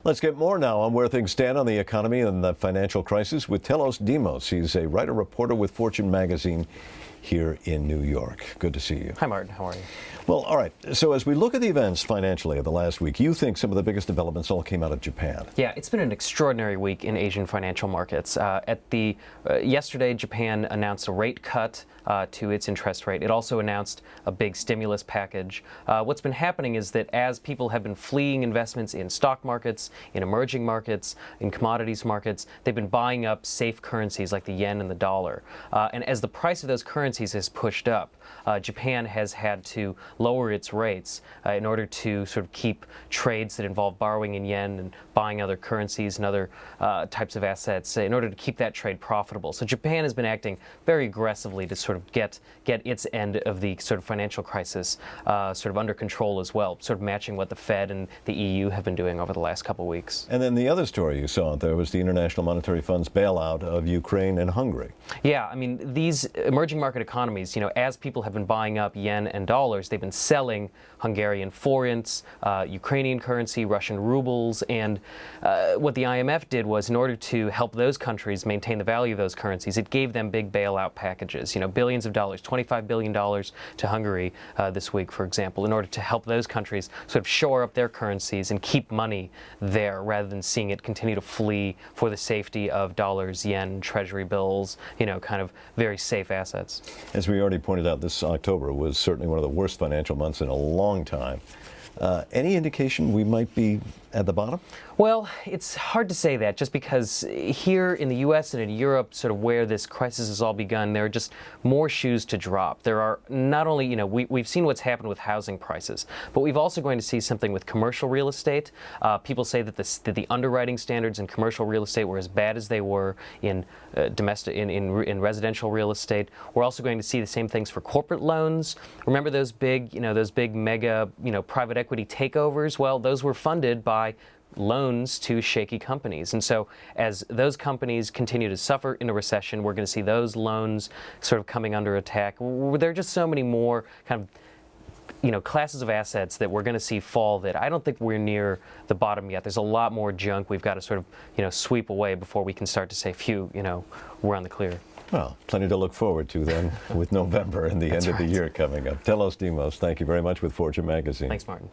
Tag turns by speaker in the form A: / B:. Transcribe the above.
A: Let's get more now on where things stand on the economy and the financial crisis with Telis. He's a writer-reporter with Fortune magazine here in New York. Good to see you.
B: Hi, Martin. How are you?
A: Well, all right. So as we look at the events financially of the last week, you think some of the biggest developments all came out of Japan.
B: Yeah, it's been an extraordinary week in Asian financial markets. Yesterday, Japan announced a rate cut to its interest rate. It also announced a big stimulus package. What's been happening is that as people have been fleeing investments in stock markets, in emerging markets, in commodities markets, they've been buying up safe currencies like the yen and the dollar. And as the price of those currencies has pushed up, Japan has had to lower its rates in order to sort of keep trades that involve borrowing in yen and buying other currencies and other types of assets in order to keep that trade profitable. So Japan has been acting very aggressively to sort of get its end of the sort of financial crisis sort of under control as well, sort of matching what the Fed and the EU have been doing over the last couple of weeks.
A: And then the other story you saw there was the International Monetary Fund's bailout of Ukraine and Hungary.
B: Yeah, I mean, these emerging market economies, you know, as people have been buying up yen and dollars, they've been selling Hungarian forints, Ukrainian currency, Russian rubles, and what the IMF did was, in order to help those countries maintain the value of those currencies, it gave them big bailout packages, you know, billions of dollars, $25 billion to Hungary this week, for example, in order to help those countries sort of shore up their currencies and keep money there rather than seeing it continue to flee for the safety of dollars, yen, treasury bills, you know, kind of very safe assets.
A: As we already pointed out, this October was certainly one of the worst financial months in a long time. Any indication we might be at the bottom?
B: Well, it's hard to say that, just because here in the U.S. and in Europe, sort of where this crisis has all begun, there are just more shoes to drop. There are not only, you know, we've seen what's happened with housing prices, but we've also going to see something with commercial real estate. People say that the underwriting standards in commercial real estate were as bad as they were in in residential real estate. We're also going to see the same things for corporate loans. Remember those big, mega, private equity takeovers? Well, those were funded by loans to shaky companies. And so as those companies continue to suffer in a recession, we're going to see those loans sort of coming under attack. There are just so many more kind of classes of assets that we're going to see fall that I don't think we're near the bottom yet. There's a lot more junk we've got to sort of, sweep away before we can start to say, phew, we're on the clear.
A: Well, plenty to look forward to then with November and the end of the year coming up. Telis, thank you very much with Fortune magazine.
B: Thanks, Martin.